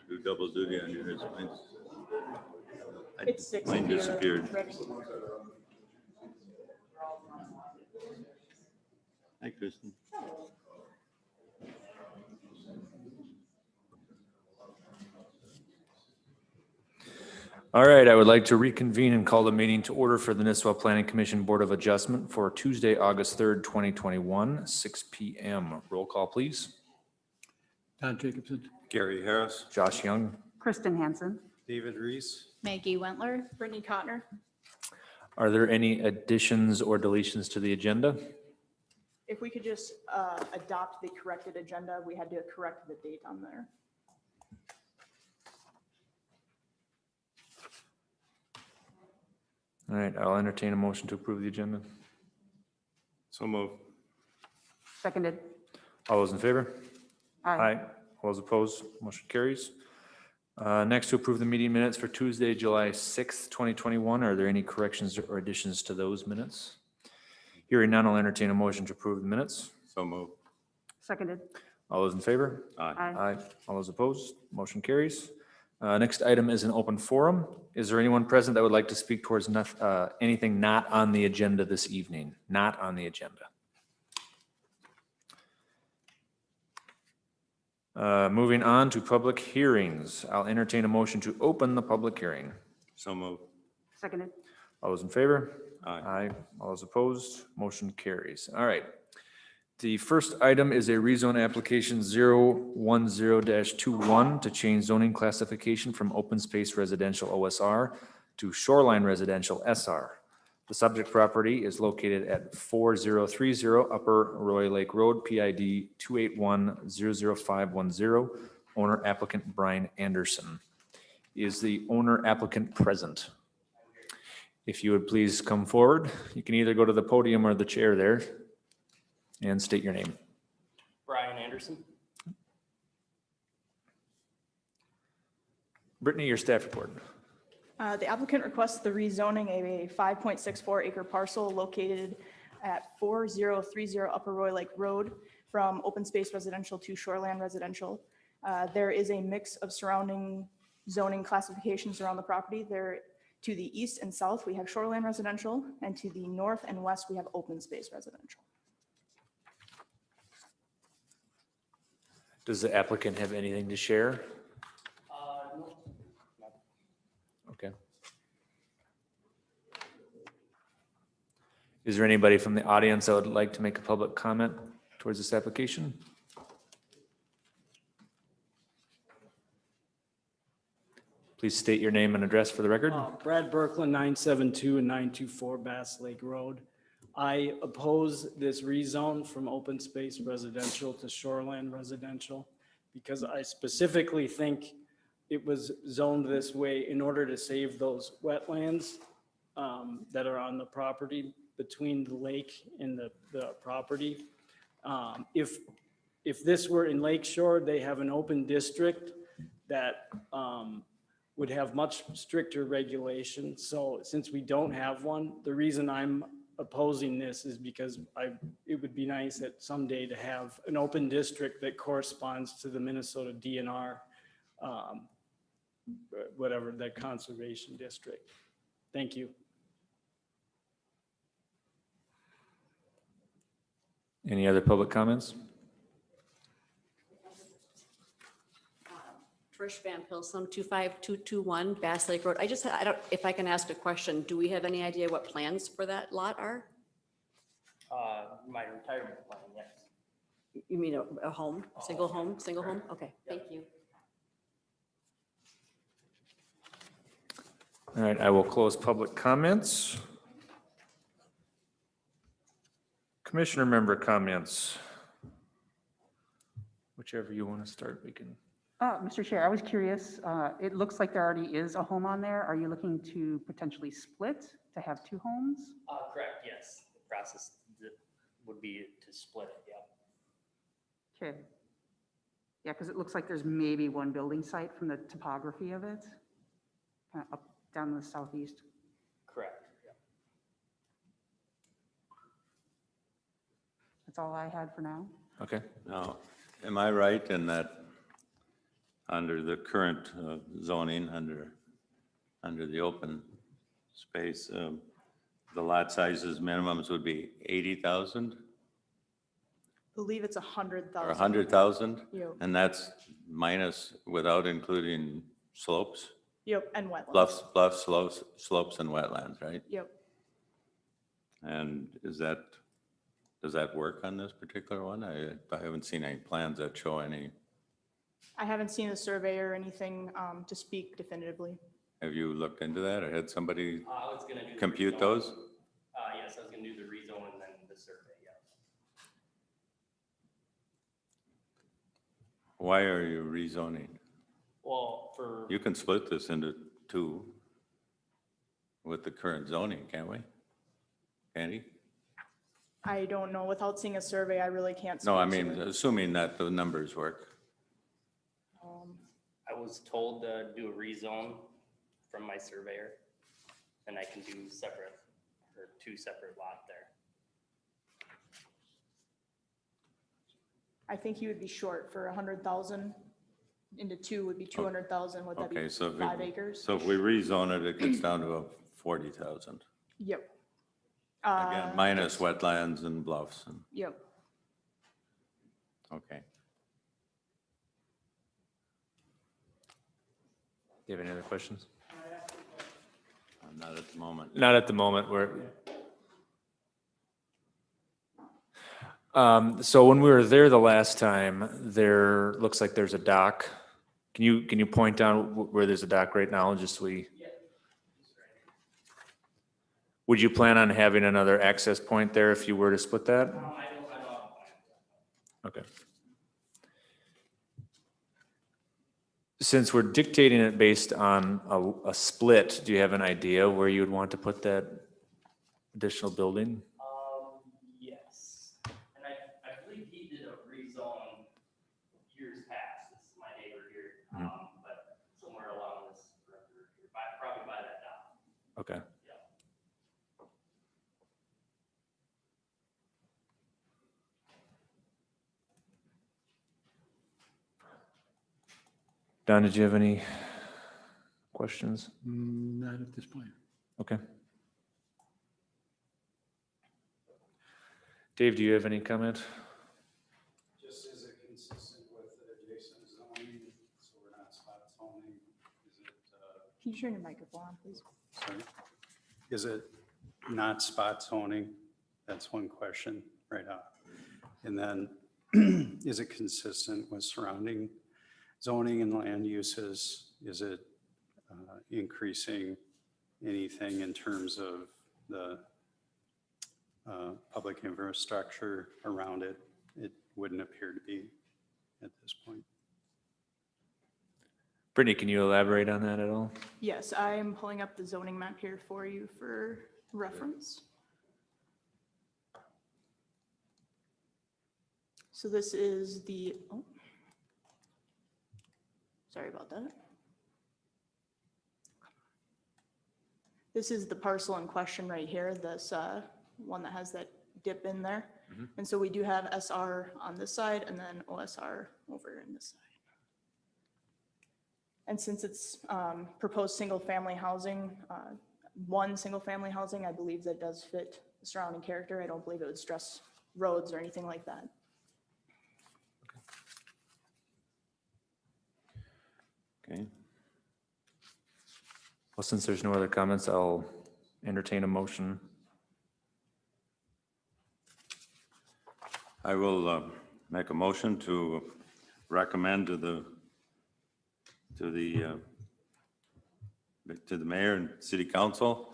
Do double duty on yours. It's 6. Mine disappeared. Hi, Kristen. All right, I would like to reconvene and call the meeting to order for the Nisswa Planning Commission Board of Adjustment for Tuesday, August 3rd, 2021, 6 p.m. Roll call, please. Todd Jacobson. Gary Harris. Josh Young. Kristen Hansen. David Reese. Maggie Wentler. Brittany Cotner. Are there any additions or deletions to the agenda? If we could just adopt the corrected agenda, we had to correct the date on there. All right, I'll entertain a motion to approve the agenda. So move. Seconded. All those in favor? Aye. All those opposed? Motion carries. Next, to approve the meeting minutes for Tuesday, July 6th, 2021. Are there any corrections or additions to those minutes? Hearing none, I'll entertain a motion to approve the minutes. So move. Seconded. All those in favor? Aye. Aye. All those opposed? Motion carries. Next item is an open forum. Is there anyone present that would like to speak towards anything not on the agenda this evening? Not on the agenda. Moving on to public hearings. I'll entertain a motion to open the public hearing. So moved. Seconded. All those in favor? Aye. All those opposed? Motion carries. All right. The first item is a rezone application 010-21 to change zoning classification from open space residential OSR to shoreline residential SR. The subject property is located at 4030 Upper Roy Lake Road, PID 281-00510. Owner applicant Brian Anderson. Is the owner applicant present? If you would please come forward, you can either go to the podium or the chair there and state your name. Brian Anderson. Brittany, your staff report. The applicant requests the rezoning of a 5.64 acre parcel located at 4030 Upper Roy Lake Road from open space residential to shoreline residential. There is a mix of surrounding zoning classifications around the property. There, to the east and south, we have shoreline residential, and to the north and west, we have open space residential. Does the applicant have anything to share? No. Okay. Is there anybody from the audience that would like to make a public comment towards this application? Please state your name and address for the record. Brad Berkland, 972 and 924 Bass Lake Road. I oppose this rezone from open space residential to shoreline residential because I specifically think it was zoned this way in order to save those wetlands that are on the property between the lake and the property. If this were in Lake Shore, they have an open district that would have much stricter regulation. So since we don't have one, the reason I'm opposing this is because it would be nice that someday to have an open district that corresponds to the Minnesota DNR, whatever, that conservation district. Thank you. Any other public comments? Trish Van Pilsum, 25221 Bass Lake Road. I don't, if I can ask a question, do we have any idea what plans for that lot are? My retirement plan, yes. You mean a home, single home? Okay, thank you. All right, I will close public comments. Commissioner member comments. Whichever you want to start, we can. Mr. Chair, I was curious, it looks like there already is a home on there. Are you looking to potentially split to have two homes? Correct, yes. The process would be to split it, yeah. Okay. Yeah, because it looks like there's maybe one building site from the topography of it, kind of up, down the southeast. Correct, yeah. That's all I had for now. Okay. Now, am I right in that under the current zoning, under the open space, the lot sizes minimums would be 80,000 Believe it's 100,000. or 100,000? Yep. And that's minus, without including slopes, Yep, and wetlands. bluffs, slopes and wetlands, right? Yep. And does that work on this particular one? I haven't seen any plans that show any. I haven't seen a survey or anything to speak definitively. Have you looked into that or had somebody I was gonna do. the compute rezone. those? Yes, I was gonna do the rezone and then the survey, yeah. Why are you rezoning? Well, for. You can split this into two with the current zoning, can't we? Candy? I don't know. Without seeing a survey, I really can't. No, I speak mean, to it. assuming that the numbers work. I was told to do a rezone from my surveyor, and I can do separate, or two separate lot there. I think he would be short for 100,000 into two would be 200,000. Would that Okay, be so if 5 we, acres? so if we rezone it, it gets down to a 40,000. Yep. Again, minus wetlands and bluffs. Yep. Okay. Do you have any other questions? Not at the moment. Not at the moment. So when we were there the last time, there looks like there's a dock. Can you point out where there's a dock right now, just so we? Would you plan on having another access point there if you were to split that? Okay. Since we're dictating it based on a split, do you have an idea where you would want to put that additional building? Yes, and I believe he did a rezone years past, this is my neighbor here, but somewhere along this, probably by that dock. Okay. Don, did you have any questions? Not at this point. Okay. Dave, do you have any comment? Just is it consistent with the adjacent zoning, so we're not spot zoning? Is it, Can you turn your microphone on, please? sorry, is it not spot zoning? That's one question right off. And then, is it consistent with surrounding zoning and land uses? Is it increasing anything in terms of the public infrastructure around it? It wouldn't appear to be at this point. Brittany, can you elaborate on that at all? Yes, I am pulling up the zoning map here for you for reference. So this is the, oh, sorry about that. This is the parcel in question right here, this one that has that dip in there. And so we do have SR on this side and then OSR over in this side. And since it's proposed single-family housing, one single-family housing, I believe that does fit the surrounding character. I don't believe it would stress roads or anything like that. Okay. Well, since there's no other comments, I'll entertain a motion. I will make a motion to recommend to the mayor and city council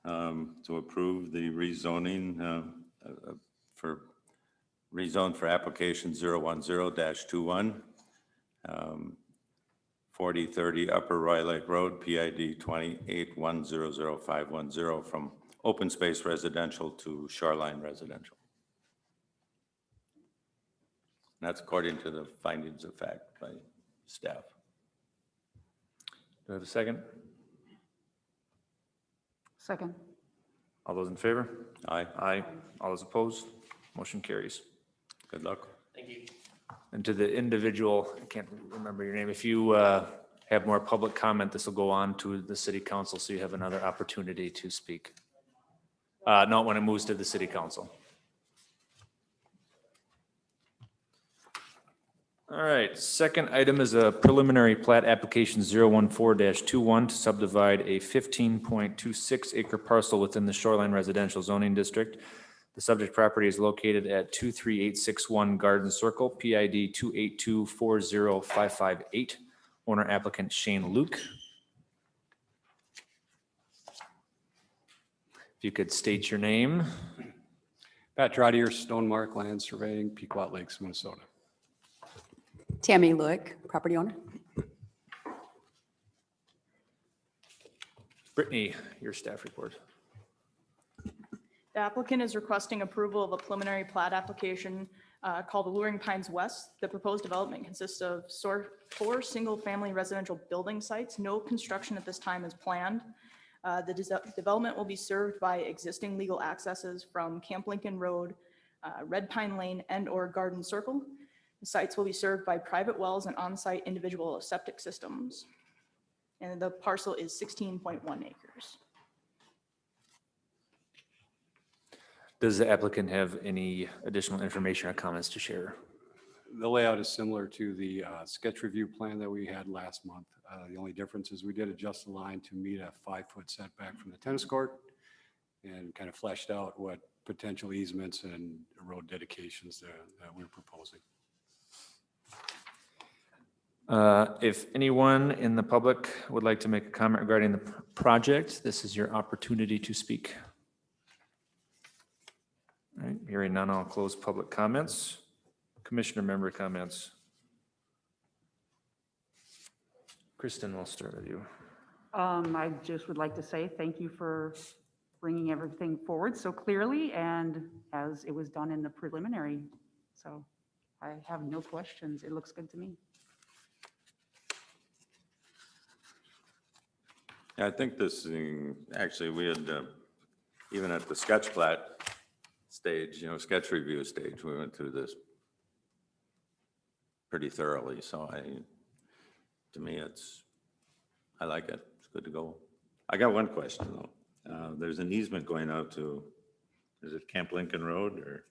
to approve the rezoning for rezone for application 010-21, 4030 Upper Roy Lake Road, PID 28100510, from open space residential to shoreline residential. That's according to the findings of fact by staff. Do I have a second? Second. All those in favor? Aye. Aye. All those opposed? Motion carries. Good luck. Thank you. And to the individual, I can't remember your name, if you have more public comment, this will go on to the city council, so you have another opportunity to speak. No, when it moves to the city council. All right, second item is a preliminary plat application 014-21 to subdivide a 15.26 acre parcel within the Shoreline Residential Zoning District. The subject property is located at 23861 Garden Circle, PID 282405558. Owner applicant Shane Luke. If you could state your name. Pat Trotter, Stonemark Land Surveying, Pequot Lakes, Minnesota. Tammy Luick, property owner. Brittany, your staff report. The applicant is requesting approval of a preliminary plat application called Alluring Pines West. The proposed development consists of 4 single-family residential building sites. No construction at this time is planned. The development will be served by existing legal accesses from Camp Lincoln Road, Red Pine Lane, and/or Garden Circle. The sites will be served by private wells and on-site individual septic systems. And the parcel is 16.1 acres. Does the applicant have any additional information or comments to share? The layout is similar to the sketch review plan that we had last month. The only difference is we did adjust the line to meet a 5-foot setback from the tennis court and kind of fleshed out what potential easements and road dedications that we're proposing. If anyone in the public would like to make a comment regarding the project, this is your opportunity to speak. All right, hearing none, I'll close public comments. Commissioner member comments. Kristen, we'll start with you. I just would like to say thank you for bringing everything forward so clearly and as it was done in the preliminary. So I have no questions. It looks good to me. Yeah, I think this thing, actually, we had, even at the sketch plat stage, sketch review stage, we went through this pretty thoroughly. So to me, I like it. It's good to go. I got one question though. There's an easement going out to, is it Camp Lincoln Road or?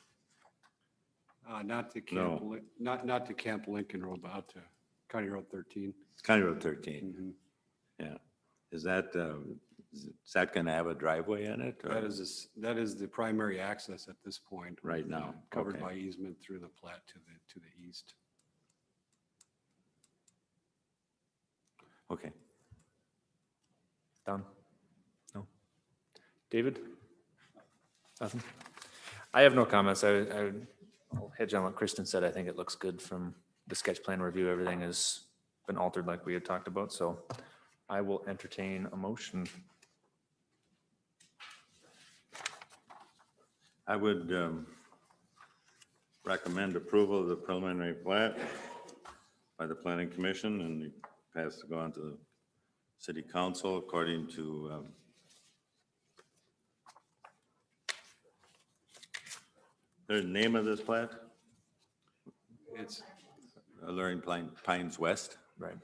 Not to No. Camp, not to Camp Lincoln Road, but out to County Road 13. It's County Road 13. Yeah. Is that going to have a driveway in it? or- That is the primary access at this point. Right now, Covered okay. by easement through the Plat to the east. Okay. Don? No? David? Nothing? I have no comments. I'll hedge on what Kristen said. I think it looks good from the sketch plan review. Everything has been altered like we had talked about, so I will entertain a motion. I would recommend approval of the preliminary plat by the planning commission and pass to go on to the city council according to the name of this plat? It's Alluring Pines West. Right.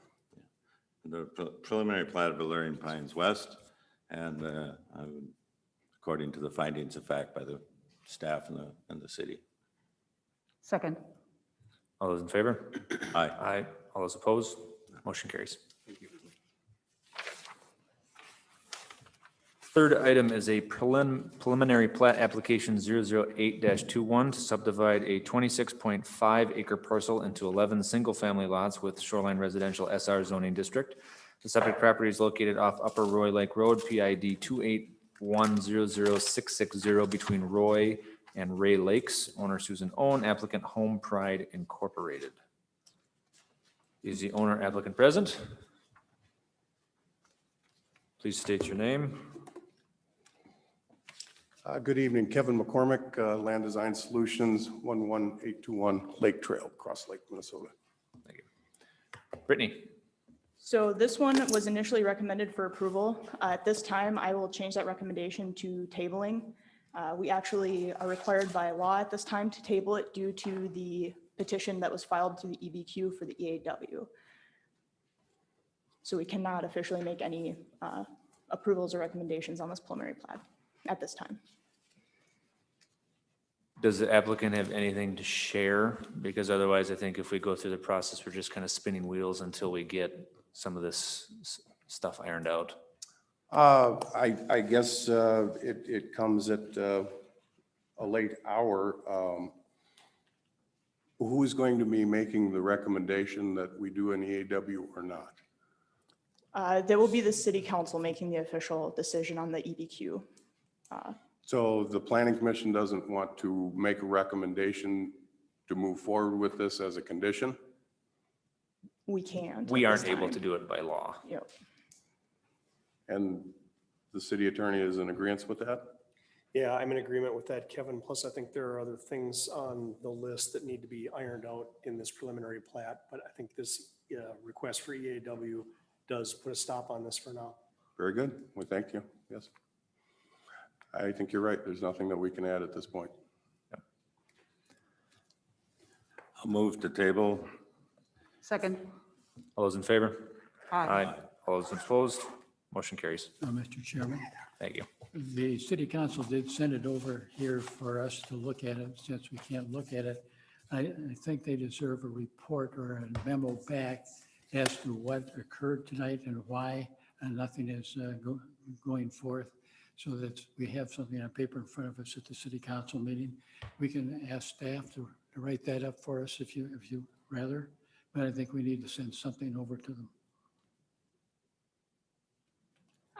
The preliminary plat of Alluring Pines West, and according to the findings of fact by the staff and the city. Second. All those in favor? Aye. Aye. All those opposed? Motion carries. Thank you. Third item is a preliminary plat application 008-21 to subdivide a 26.5 acre parcel into 11 single-family lots with Shoreline Residential SR zoning district. The subject property is located off Upper Roy Lake Road, PID 281000660 between Roy and Ray Lakes. Owner Susan Owen, applicant Home Pride Incorporated. Is the owner applicant present? Please state your name. Good evening, Kevin McCormick, Land Design Solutions, 11821 Lake Trail, Cross Lake, Minnesota. Thank you. Brittany. So this one was initially recommended for approval. At this time, I will change that recommendation to tabling. We actually are required by law at this time to table it due to the petition that was filed to the EBQ for the EAW. So we cannot officially make any approvals or recommendations on this preliminary plat at this time. Does the applicant have anything to share? Because otherwise, I think if we go through the process, we're just kind of spinning wheels until we get some of this stuff ironed out. I guess it comes at a late hour. Who is going to be making the recommendation that we do an EAW or not? There will be the city council making the official decision on the EBQ. So the planning commission doesn't want to make a recommendation to move forward with this as a condition? We can't. We at aren't this able time. to do it by law. Yep. And the city attorney is in agreement with that? Yeah, I'm in agreement with that, Kevin. Plus, I think there are other things on the list that need to be ironed out in this preliminary plat. But I think this request for EAW does put a stop on this for now. Very good. Well, thank you. Yes. I think you're right. There's nothing that we can add at this point. I'll move to table. Second. All those in favor? Aye. All those opposed? Motion carries. Mr. Chairman, Thank you. the city council did send it over here for us to look at it. Since we can't look at it, I think they deserve a report or a memo back as to what occurred tonight and why, and nothing is going forth, so that we have something on paper in front of us at the city council meeting. We can ask staff to write that up for us if you rather, but I think we need to send something over to them.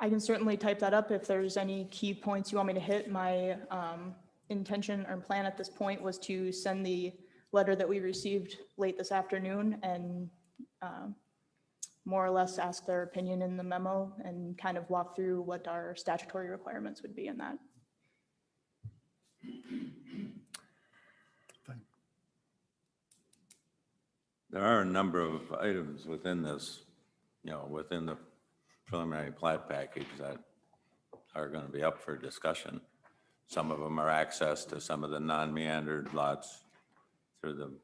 I can certainly type that up if there's any key points you want me to hit. My intention or plan at this point was to send the letter that we received late this afternoon and more or less ask their opinion in the memo and kind of walk through what our statutory requirements would be in that. There are a number of items within this, within the preliminary plat package that are going to be up for discussion. Some of them are access to some of the non-meandered lots through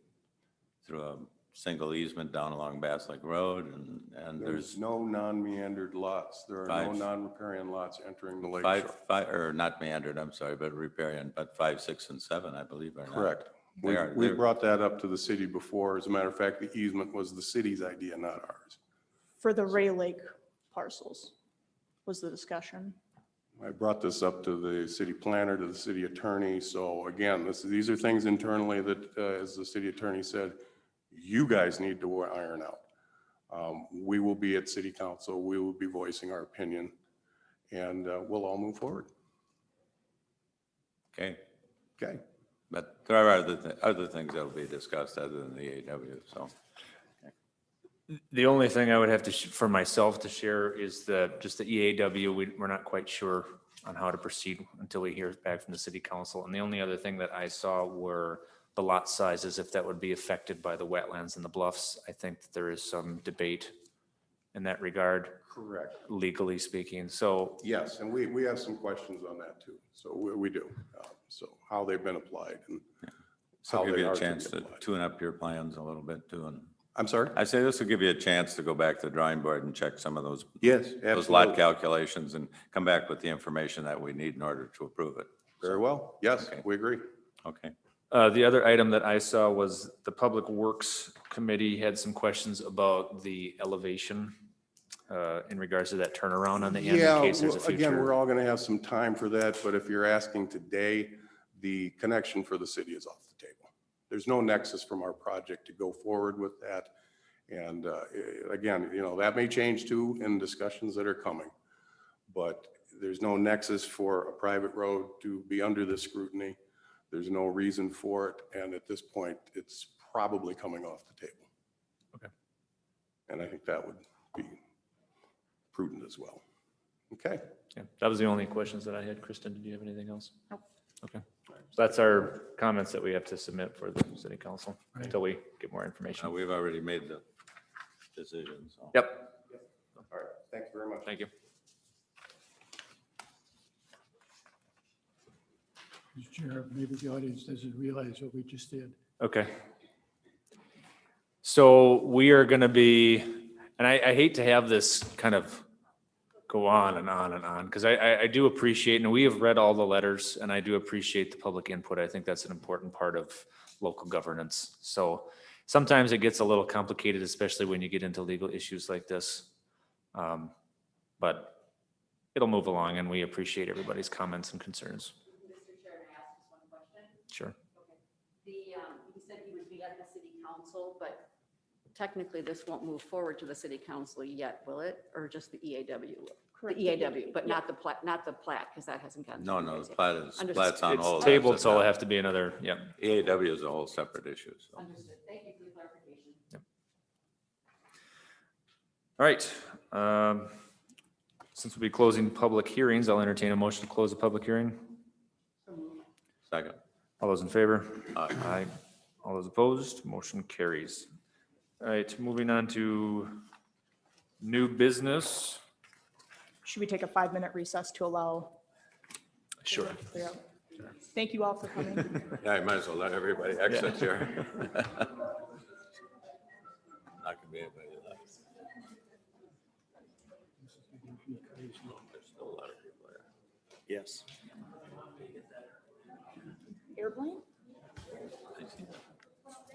a single easement down along Bass Lake Road, and There's no non-meandered lots. There are no non-riparian lots entering the lake shore. or not meandered, I'm sorry, but riparian, but 5, 6, and 7, I believe are not. Correct. We brought that up to the city before. As a matter of fact, the easement was the city's idea, not ours. For the Ray Lake parcels was the discussion. I brought this up to the city planner, to the city attorney. So again, these are things internally that, as the city attorney said, you guys need to iron out. We will be at city council. We will be voicing our opinion, and we'll all move forward. Okay, Okay. but there are other things that will be discussed other than the AW, so. The only thing I would have to, for myself to share is just the EAW, we're not quite sure on how to proceed until we hear back from the city council. And the only other thing that I saw were the lot sizes, if that would be affected by the wetlands and the bluffs. I think that there is some debate in that regard. Correct. Legally speaking, so. Yes, and we have some questions on that too. So we do. So how they've been applied and So how give they you are a to be chance to applied. tune up your plans a little bit too. And I'm sorry? I say this will give you a chance to go back to the drawing board and check some of those Yes, those lot absolutely. calculations and come back with the information that we need in order to approve it. Very well. Yes, Okay. we agree. Okay. The other item that I saw was the Public Works Committee had some questions about the elevation in regards to that turnaround on the end in Yeah, case there's a well, again, we're future. all going to have some time for that, but if you're asking today, the connection for the city is off the table. There's no nexus from our project to go forward with that. And again, that may change too in discussions that are coming. But there's no nexus for a private road to be under this scrutiny. There's no reason for it. And at this point, it's probably coming off the table. Okay. And I think that would be prudent as well. Okay. Yeah, that was the only questions that I had. Kristen, did you have anything else? Nope. Okay. So that's our comments that we have to submit for the city council until we get more information. We've already made the decision, so. Yep. All right. Thank you very much. Thank you. Mr. Chair, maybe the audience doesn't realize what we just did. Okay. So we are going to be, and I hate to have this kind of go on and on and on, because I do appreciate, and we have read all the letters, and I do appreciate the public input. I think that's an important part of local governance. So sometimes it gets a little complicated, especially when you get into legal issues like this. But it'll move along, and we appreciate everybody's comments and concerns. Mr. Chair, may I ask just one question? Sure. He said he would be at the city council, but technically this won't move forward to the city council yet, will it? Or just the EAW? Correct. The EAW, but not the plat, because that hasn't gone. No, through no, yet. the plat is, Understood. plat's on It's hold. tabled, so it'll have to be another, yeah. EAW is a whole separate issue, so. Understood. Thank you for the clarification. All right. Since we'll be closing public hearings, I'll entertain a motion to close the public hearing. Second. All those in favor? Aye. Aye. All those opposed? Motion carries. All right, moving on to new business. Should we take a 5-minute recess to allow? Sure. clear out? Thank you all for coming. Yeah, I might as well let everybody exit here. Not gonna be anybody left. There's still a lot of people there. Yes. Airplane?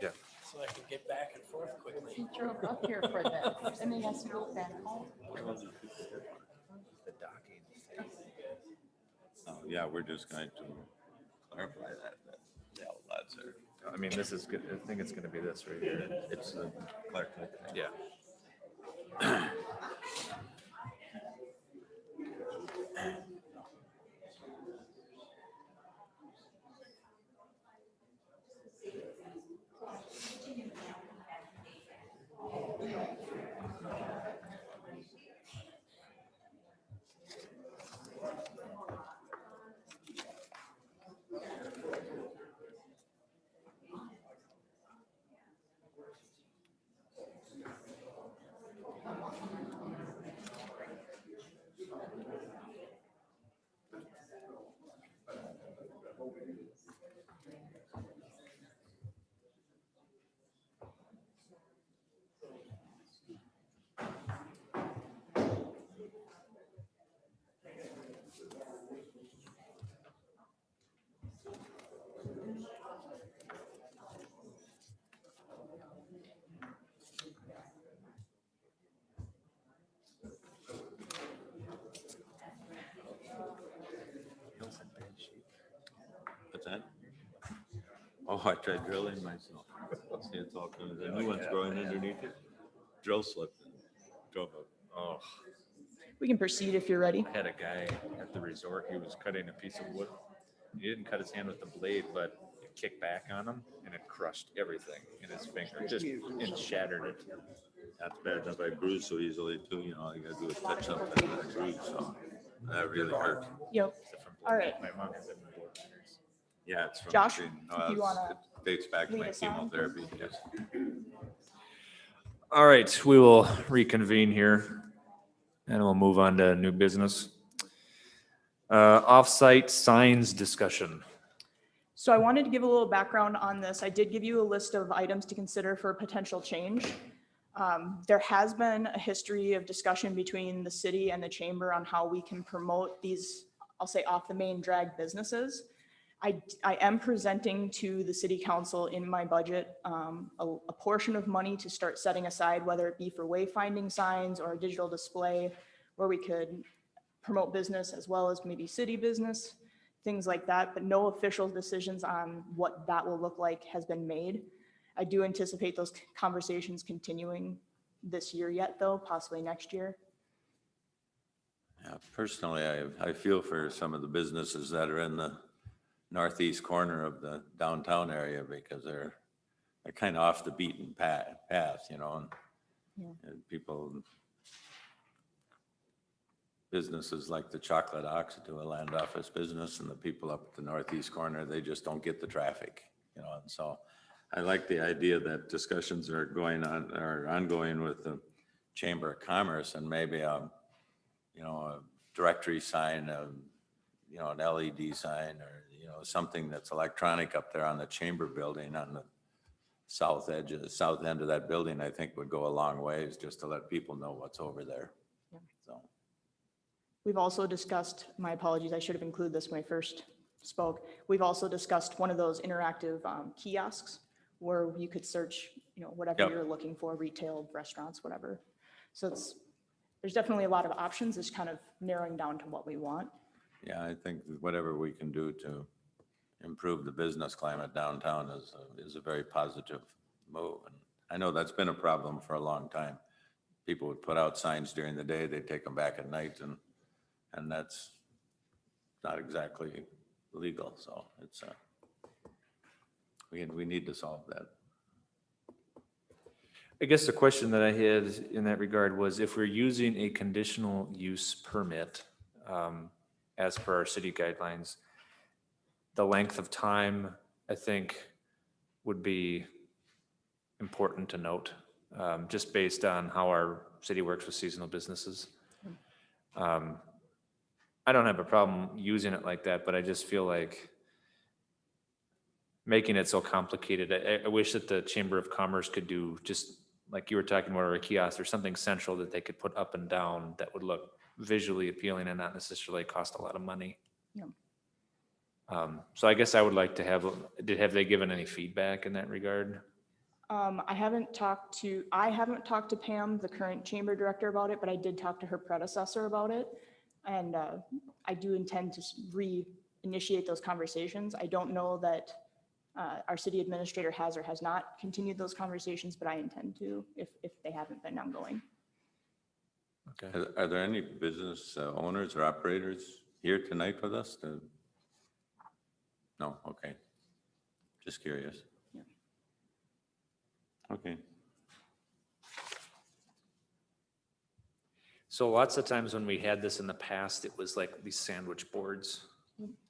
Yeah. So I can get back and forth quickly. He drove up here for this, and then he has to go back home. Oh, yeah, we're just going to clarify that the outlots are, I mean, this is good. I think it's gonna be this right here. it's the clerk. Yeah. What's that? Oh, I tried drilling myself. See, it's all coming. The new one's growing underneath it. Drill slipped and drove up. Oh, We can proceed if you're ready. I had a guy at the resort. He was cutting a piece of wood. He didn't cut his hand with the blade, but it kicked back on him and it crushed everything in his finger. Just it shattered it. That's bad enough I bruise so easily too, you know, all you gotta do is touch something and I bruise, so that really hurt. Yep. All right. My mom has it in both fingers. Yeah, it's from. Josh, being- if you wanna it dates back to lead my us on, chemotherapy. Yes. All right, we will reconvene here and we'll move on to new business. Off-site signs discussion. So I wanted to give a little background on this. I did give you a list of items to consider for potential change. There has been a history of discussion between the city and the chamber on how we can promote these, I'll say, off the main drag businesses. I am presenting to the city council in my budget a portion of money to start setting aside, whether it be for wayfinding signs or a digital display where we could promote business as well as maybe city business, things like that, but no official decisions on what that will look like has been made. I do anticipate those conversations continuing this year yet, though, possibly next year. Yeah, personally, I feel for some of the businesses that are in the northeast corner of the downtown area because they're kind of off the beaten path, you know, and people, businesses like the Chocolate Ox do a land office business, and the people up at the northeast corner, they just don't get the traffic, you know, and so I like the idea that discussions are ongoing with the Chamber of Commerce and maybe a directory sign, an LED sign or, something that's electronic up there on the chamber building on the south end of that building, I think would go a long ways just to let people know what's over there. Yeah. So, We've also discussed, my apologies, I should have included this when I first spoke. We've also discussed one of those interactive kiosks where you could search, whatever Yep. you're looking for, retail, restaurants, whatever. So there's definitely a lot of options. It's kind of narrowing down to what we want. yeah, I think whatever we can do to improve the business climate downtown is a very positive move. And I know that's been a problem for a long time. People would put out signs during the day, they'd take them back at night, and that's not exactly legal. So it's, we need to solve that. I guess the question that I had in that regard was if we're using a conditional use permit, as per our city guidelines, the length of time, I think, would be important to note, just based on how our city works with seasonal businesses. I don't have a problem using it like that, but I just feel like making it so complicated. I wish that the Chamber of Commerce could do just like you were talking about, or a kiosk or something central that they could put up and down that would look visually appealing and not necessarily cost a lot of money. Yeah. So I guess I would like to have they given any feedback in that regard? I haven't talked to Pam, the current chamber director, about it, but I did talk to her predecessor about it. And I do intend to reinitiate those conversations. I don't know that our city administrator has or has not continued those conversations, but I intend to if they haven't been ongoing. Okay. Are there any business owners or operators here tonight with us? No, okay. Just curious. Yeah. Okay. So lots of times when we had this in the past, it was like these sandwich boards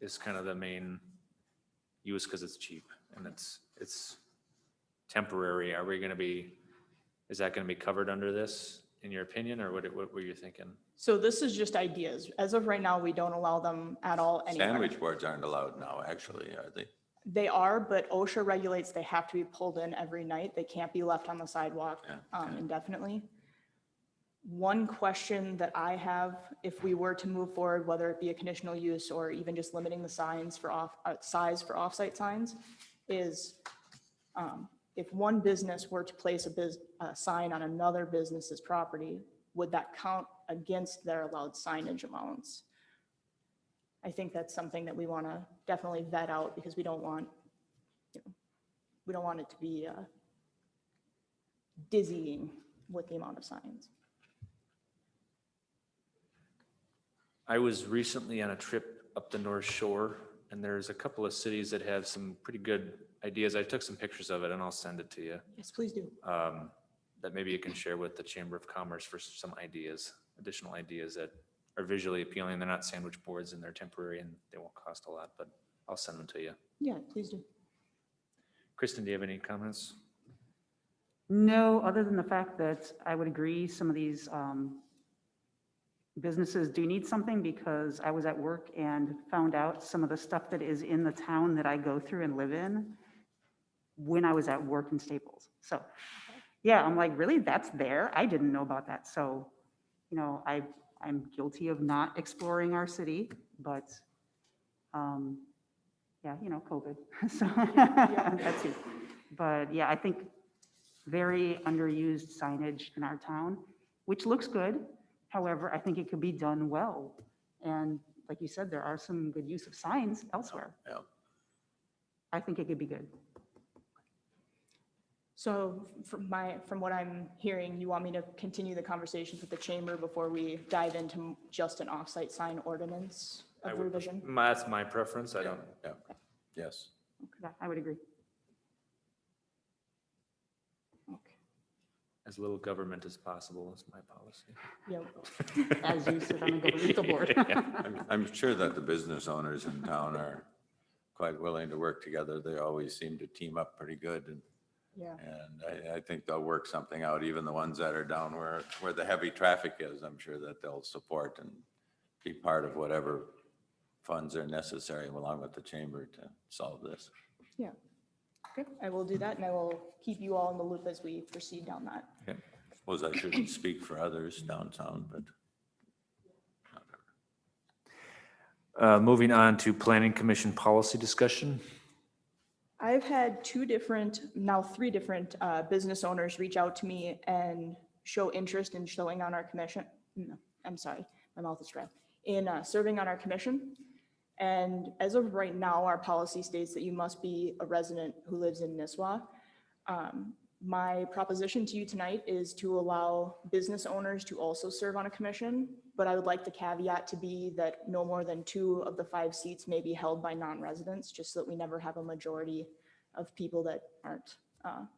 is kind of the main use because it's cheap and it's temporary. Are we going to be, is that going to be covered under this in your opinion, or what were you thinking? So this is just ideas. As of right now, we don't allow them at all anywhere. Sandwich boards aren't allowed now, actually, are they? They are, but OSHA regulates they have to be pulled in every night. They can't be left on the sidewalk indefinitely. One question that I have, if we were to move forward, whether it be a conditional use or even just limiting the signs for size for offsite signs, is if one business were to place a sign on another business's property, would that count against their allowed signage amounts? I think that's something that we want to definitely vet out because we don't want it to be dizzying with the amount of signs. I was recently on a trip up the North Shore, and there's a couple of cities that have some pretty good ideas. I took some pictures of it and I'll send it to you. Yes, please do. That maybe you can share with the Chamber of Commerce for some ideas, additional ideas that are visually appealing. They're not sandwich boards and they're temporary and they won't cost a lot, but I'll send them to you. Yeah, please do. Kristen, do you have any comments? No, other than the fact that I would agree some of these businesses do need something, because I was at work and found out some of the stuff that is in the town that I go through and live in when I was at work in Staples. So yeah, I'm like, really? That's there? I didn't know about that. So, you know, I'm guilty of not exploring our city, but yeah, you know, COVID. So that's it. But yeah, I think very underused signage in our town, which looks good. However, I think it could be done well. And like you said, there are some good use of signs elsewhere. Yeah. I think it could be good. So from what I'm hearing, you want me to continue the conversations with the chamber before we dive into just an offsite sign ordinance of revision? That's my preference. I don't. Yeah, yes. Yeah, I would agree. Okay. As little government as possible is my policy. Yep. As you sit on the governmental board. I'm sure that the business owners in town are quite willing to work together. They always seem to team up pretty good. Yeah. And I think they'll work something out, even the ones that are down where the heavy traffic is. I'm sure that they'll support and be part of whatever funds are necessary along with the chamber to solve this. Yeah. Okay, I will do that and I will keep you all in the loop as we proceed down that. Okay. Suppose I shouldn't speak for others downtown, but Moving on to Planning Commission policy discussion. I've had three different business owners reach out to me and show interest in showing on our commission. No, I'm sorry, my mouth is dry. In serving on our commission. And as of right now, our policy states that you must be a resident who lives in Nisswa. My proposition to you tonight is to allow business owners to also serve on a commission, but I would like the caveat to be that no more than 2 of the 5 seats may be held by non-residents, just so that we never have a majority of people that aren't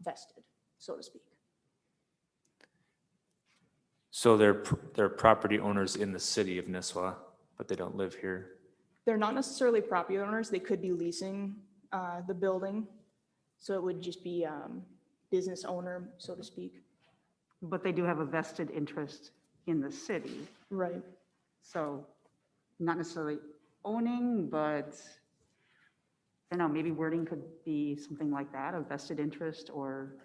vested, so to speak. So they're property owners in the city of Nisswa, but they don't live here. They're not necessarily property owners. They could be leasing the building. So it would just be business owner, so to speak. But they do have a vested interest in the city. Right. So not necessarily owning, but I don't know, maybe wording could be something like that, a vested interest or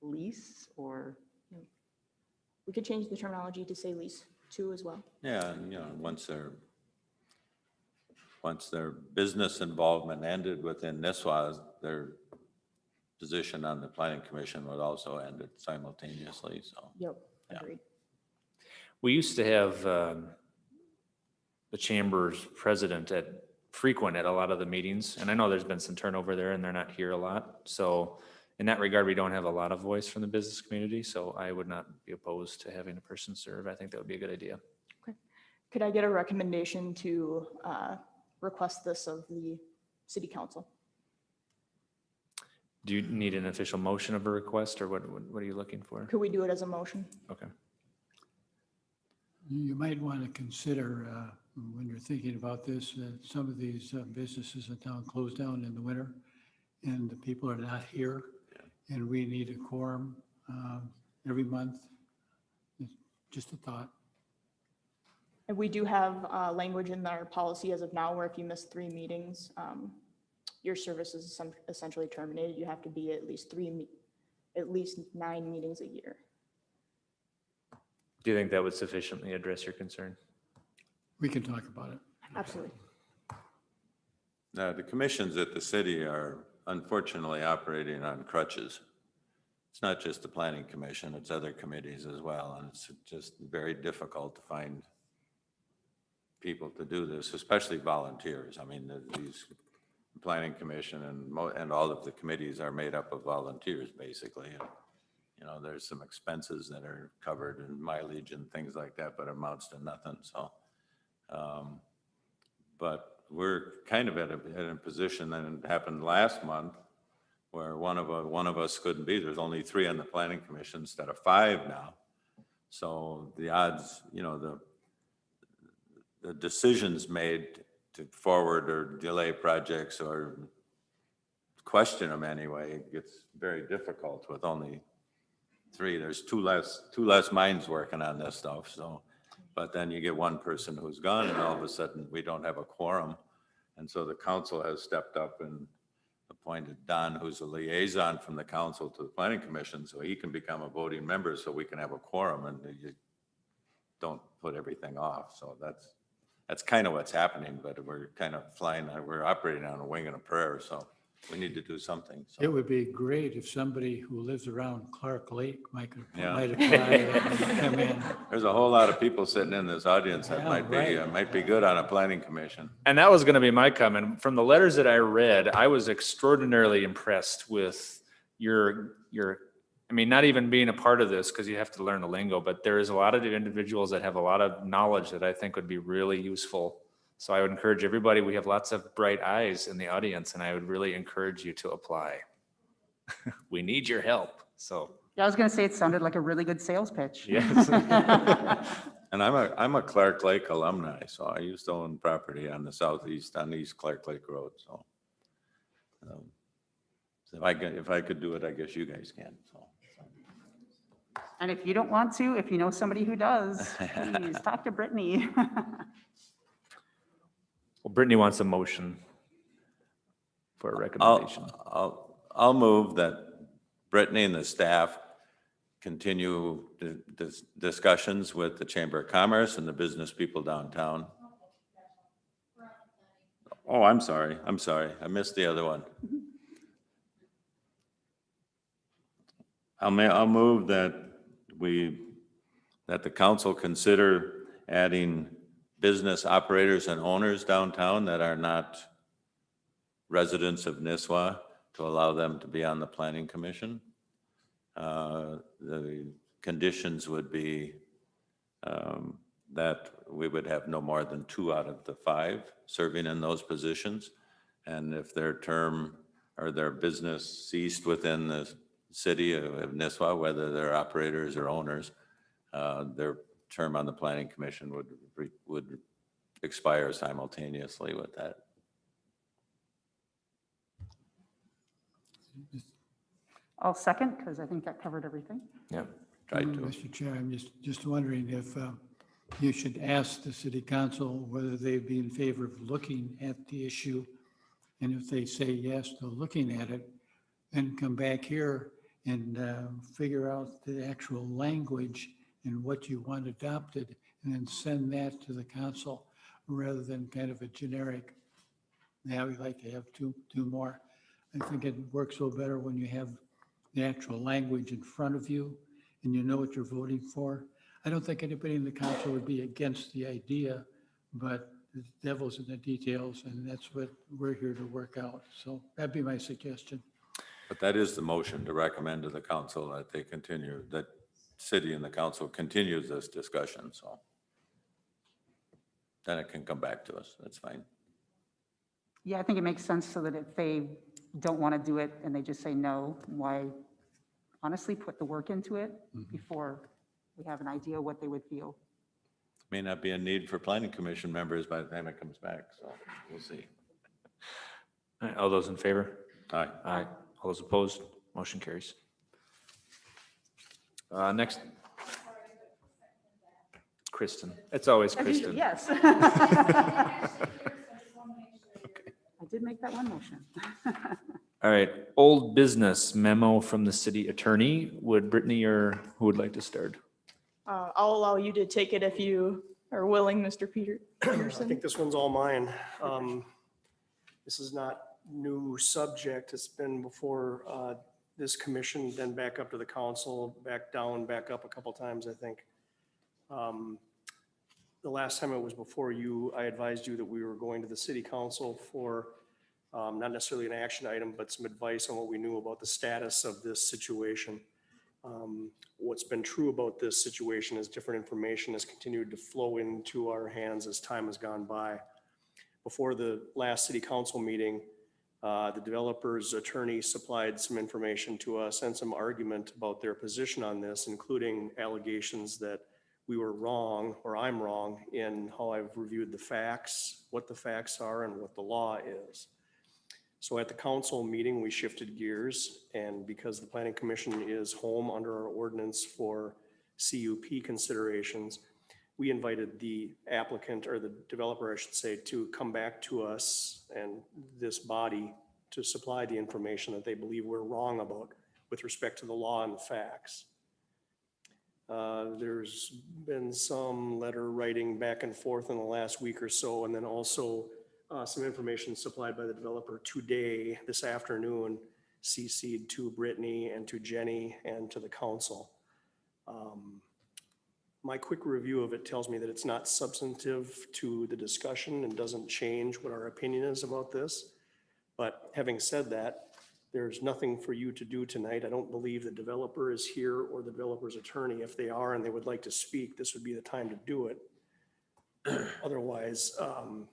lease or, We could change the terminology to say lease too as well. Yeah, and, once their business involvement ended within Nisswa, their position on the planning commission would also end it simultaneously, so. Yep, Yeah. agreed. We used to have the chamber's president frequent at a lot of the meetings, and I know there's been some turnover there and they're not here a lot. So in that regard, we don't have a lot of voice from the business community, so I would not be opposed to having a person serve. I think that would be a good idea. Could I get a recommendation to request this of the city council? Do you need an official motion of a request, or what are you looking for? Could we do it as a motion? Okay. You might want to consider, when you're thinking about this, that some of these businesses in town close down in the winter, and the people are not here, and we need a quorum every month. Just a thought. And we do have language in our policy as of now where if you miss 3 meetings, your service is essentially terminated. You have to be at least 9 meetings a year. Do you think that would sufficiently address your concern? We can talk about it. Absolutely. Now, the commissions at the city are unfortunately operating on crutches. It's not just the planning commission, it's other committees as well, and it's just very difficult to find people to do this, especially volunteers. I mean, these planning commission and all of the committees are made up of volunteers, basically. There's some expenses that are covered in mileage and things like that, but amounts to nothing, so. But we're kind of in a position that it happened last month where one of us couldn't be. There's only 3 on the planning commission instead of 5 now. So the odds, the decisions made to forward or delay projects or question them anyway, it gets very difficult with only 3. There's two less minds working on this stuff, so. But then you get one person who's gone and all of a sudden we don't have a quorum. And so the council has stepped up and appointed Don, who's a liaison from the council to the planning commission, so he can become a voting member so we can have a quorum and you don't put everything off. So that's kind of what's happening, but we're kind of we're operating on a wing and a prayer, so we need to do something. So. It would be great if somebody who lives around Clark Lake might Yeah. apply and come in. There's a whole lot of people sitting in this audience that Yeah, might be good on a planning commission. And that was going to be my comment. From the letters that I read, I was extraordinarily impressed with your, I mean, not even being a part of this because you have to learn the lingo, but there is a lot of individuals that have a lot of knowledge that I think would be really useful. So I would encourage everybody, we have lots of bright eyes in the audience, and I would really encourage you to apply. We need your help, so. yeah, I was going to say it sounded like a really good sales pitch. Yes. And I'm a Clark Lake alumni, so I used to own property on the southeast, on East Clark Lake Road, so. So if I could do it, I guess you guys can, so. And if you don't want to, if you know somebody who does, please talk to Brittany. Well, Brittany wants a motion for a recommendation. I'll move that Brittany and the staff continue the discussions with the Chamber of Commerce and the business people downtown. Oh, I'm sorry. I missed the other one. I'll move that the council consider adding business operators and owners downtown that are not residents of Nisswa to allow them to be on the planning commission. The conditions would be that we would have no more than 2 out of the 5 serving in those positions. And if their term or their business ceased within the city of Nisswa, whether they're operators or owners, their term on the planning commission would expire simultaneously with that. I'll second, because I think that covered everything. Yeah. Tried to. Mr. Chair, I'm just wondering if you should ask the city council whether they'd be in favor of looking at the issue And if they say yes to looking at it, then come back here and figure out the actual language and what you want adopted, and then send that to the council rather than kind of a generic, now we'd like to have two more. I think it works a little better when you have the actual language in front of you and you know what you're voting for. I don't think anybody in the council would be against the idea, but the devil's in the details, and that's what we're here to work out. So that'd be my suggestion. But that is the motion to recommend to the council that they continue, that city and the council continues this discussion, so. Then it can come back to us, that's fine. Yeah, I think it makes sense so that if they don't want to do it and they just say no, why honestly put the work into it before we have an idea what they would feel. May not be a need for planning commission members by the time it comes back, so we'll see. All right, all those in favor? Aye. Aye. All those opposed? Motion carries. Next. Kristen. It's always Kristen. Yes. I did make that one motion. All right, old business memo from the city attorney. Would Brittany or who would like to start? I'll allow you to take it if you are willing, Mr. I Peterson. think this one's all mine. This is not new subject. It's been before this commission, then back up to the council, back down, back up a couple times, I think. The last time it was before you, I advised you that we were going to the city council for not necessarily an action item, but some advice on what we knew about the status of this situation. What's been true about this situation is different information has continued to flow into our hands as time has gone by. Before the last city council meeting, the developer's attorney supplied some information to us and some argument about their position on this, including allegations that we were wrong, or I'm wrong, in how I've reviewed the facts, what the facts are, and what the law is. So at the council meeting, we shifted gears, and because the planning commission is home under our ordinance for CUP considerations, we invited the applicant, or the developer, I should say, to come back to us and this body to supply the information that they believe we're wrong about with respect to the law and the facts. There's been some letter writing back and forth in the last week or so, and then also some information supplied by the developer today, this afternoon, CC'd to Brittany and to Jenny and to the council. My quick review of it tells me that it's not substantive to the discussion and doesn't change what our opinion is about this. But having said that, there's nothing for you to do tonight. I don't believe the developer is here or the developer's attorney. If they are and they would like to speak, this would be the time to do it. Otherwise,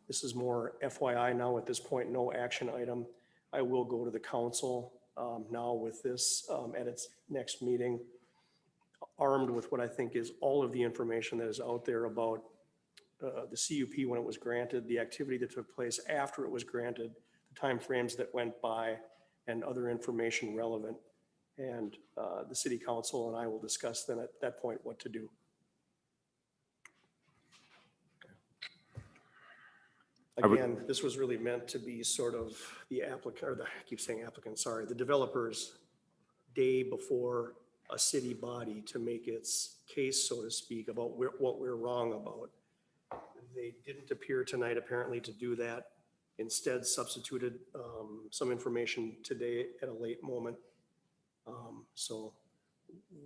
this is more FYI now at this point, no action item. I will go to the council now with this at its next meeting, armed with what I think is all of the information that is out there about the CUP when it was granted, the activity that took place after it was granted, the timeframes that went by, and other information relevant. And the city council and I will discuss then at that point what to do. Again, this was really meant to be sort of the applicant, or I keep saying applicant, sorry, the developer's day before a city body to make its case, so to speak, about what we're wrong about. They didn't appear tonight apparently to do that. Instead substituted some information today at a late moment. So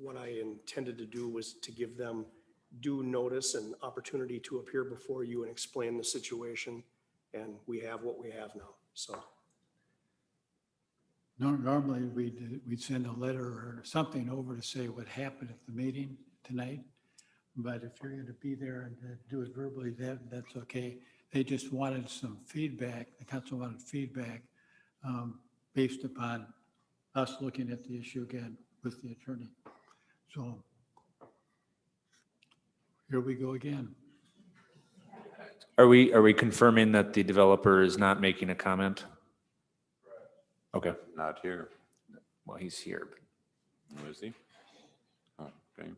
what I intended to do was to give them due notice and opportunity to appear before you and explain the situation. And we have what we have now, so. Normally, we'd send a letter or something over to say what happened at the meeting tonight. But if you're going to be there and do it verbally, that's okay. They just wanted some feedback. The council wanted feedback based upon us looking at the issue again with the attorney. So here we go again. Are we confirming that the developer is not making a comment? Okay, Not here. well, he's here. Who is he? Oh, okay.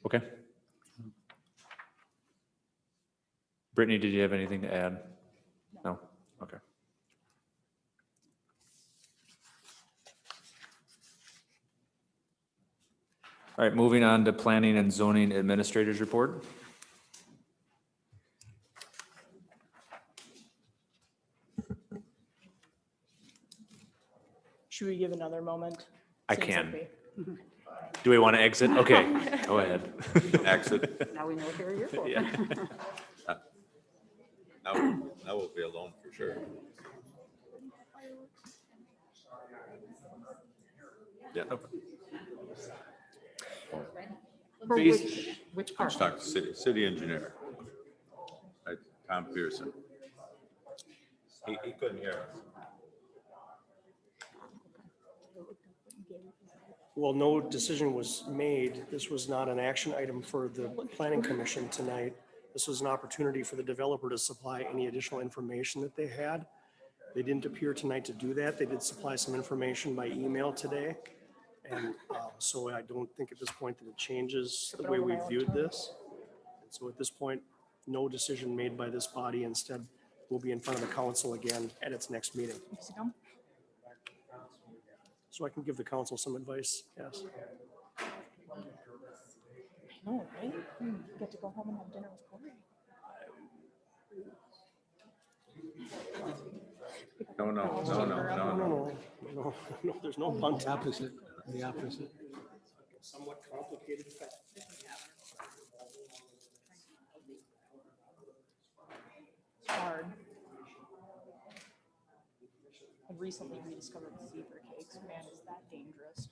Okay. Brittany, did you have anything to add? No? Okay. All right, moving on to planning and zoning administrators report. Should we give another moment? I Seems like can. we- Do we want to exit? Okay, go ahead. Exit. Now we know what they're here for. Yeah. Now we'll be alone for sure. Yeah. For which Let's part? talk to city engineer. Right, Tom Pearson. He couldn't hear us. Well, no decision was made. This was not an action item for the planning commission tonight. This was an opportunity for the developer to supply any additional information that they had. They didn't appear tonight to do that. They did supply some information by email today. And so I don't think at this point that it changes the way we viewed this. And so at this point, no decision made by this body. Instead, we'll be in front of the council again at its next meeting. So I can give the council some advice, yes. I know, right? Get to go home and have dinner with Corey. No, There's no bunt. The opposite. Somewhat complicated. It's hard. I recently rediscovered zebra cakes. Man, is that dangerous.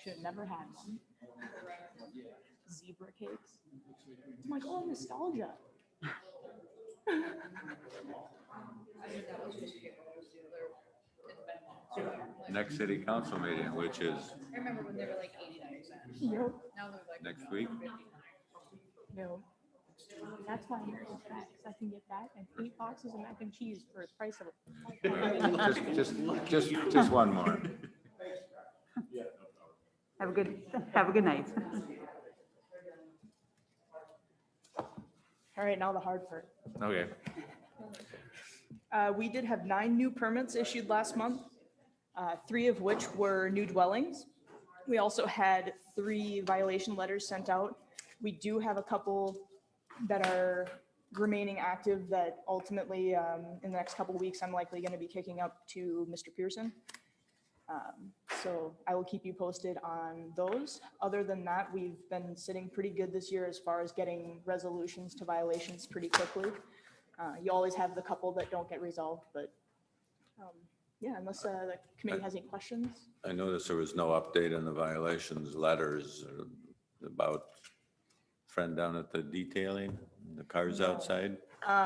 Should have never had one. Zebra cakes. I'm like, oh, nostalgia. Next city council meeting, which is I remember when they were like 89 cents. Yep. Now they're like. next week. No. That's why I'm very fat, because I can get that and 8 boxes of mac and cheese for the price of Just one more. Have a good night. All right, now the hard part. Okay. We did have 9 new permits issued last month, 3 of which were new dwellings. We also had 3 violation letters sent out. We do have a couple that are remaining active that ultimately, in the next couple of weeks, I'm likely going to be kicking up to Mr. Pearson. So I will keep you posted on those. Other than that, we've been sitting pretty good this year as far as getting resolutions to violations pretty quickly. You always have the couple that don't get resolved, but yeah, unless the committee has any questions. I noticed there was no update on the violations letters about friend down at the detailing, the cars outside.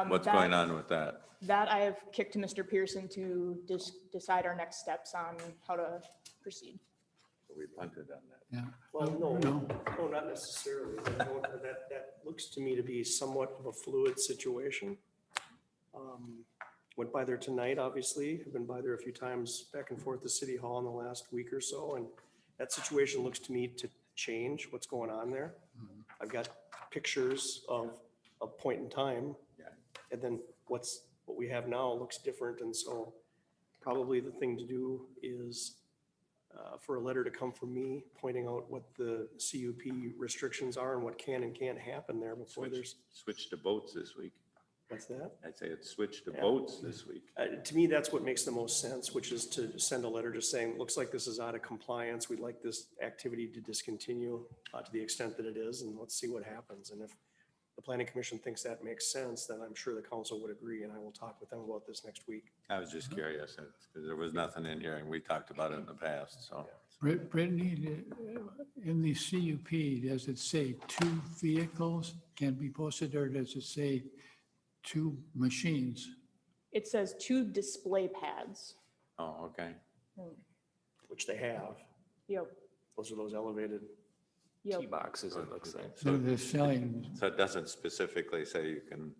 What's going on with that? That I have kicked to Mr. Pearson to decide our next steps on how to proceed. We punted on that. Yeah. Well, No. no, not necessarily. That looks to me to be somewhat of a fluid situation. Went by there tonight, obviously. I've been by there a few times back and forth to City Hall in the last week or so, and that situation looks to me to change what's going on there. I've got pictures of a point in time, and then what we have now looks different, and so probably the thing to do is for a letter to come from me pointing out what the CUP restrictions are and what can and can't happen there before there's, Switch to boats this week. what's that? I'd say it's switched to Yeah. boats this week. To me, that's what makes the most sense, which is to send a letter just saying, looks like this is out of compliance. We'd like this activity to discontinue to the extent that it is, and let's see what happens. And if the planning commission thinks that makes sense, then I'm sure the council would agree, and I will talk with them about this next week. I was just curious, because there was nothing in here, and we talked about it in the past, so. Brittany, in the CUP, does it say 2 vehicles can be posted, or does it say 2 machines? It says 2 display pads. Oh, okay. Which they have. Yep, Those are those elevated. yep. T boxes, it looks like. So they're selling, So it doesn't specifically say you can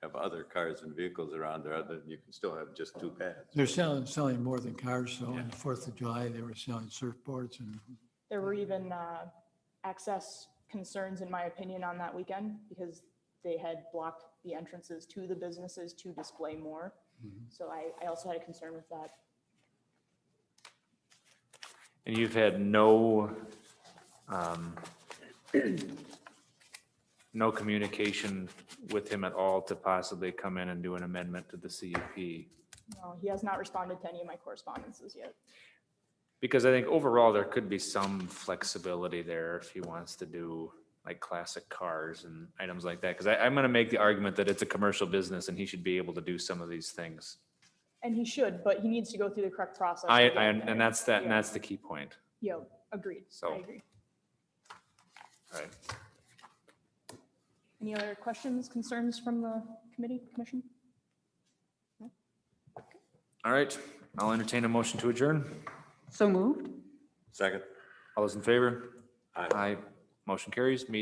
have other cars and vehicles around there, other than you can still have just 2 pads. they're selling more than cars, so on the 4th of July, they were selling surfboards and There were even access concerns, in my opinion, on that weekend because they had blocked the entrances to the businesses to display more. So I also had a concern with that. And you've had no No communication with him at all to possibly come in and do an amendment to the CUP. No, he has not responded to any of my correspondences yet. Because I think overall, there could be some flexibility there if he wants to do like classic cars and items like that. Because I'm going to make the argument that it's a commercial business and he should be able to do some of these things. And he should, but he needs to go through the correct process. to I, get there. and that's that, and Yeah. that's the key point. Yeah, agreed. So- I agree. All right. Any other questions, concerns from the committee, commission? All right. I'll entertain a motion to adjourn. So moved? Second. All those in favor? Aye. Aye. Motion carries. Meeting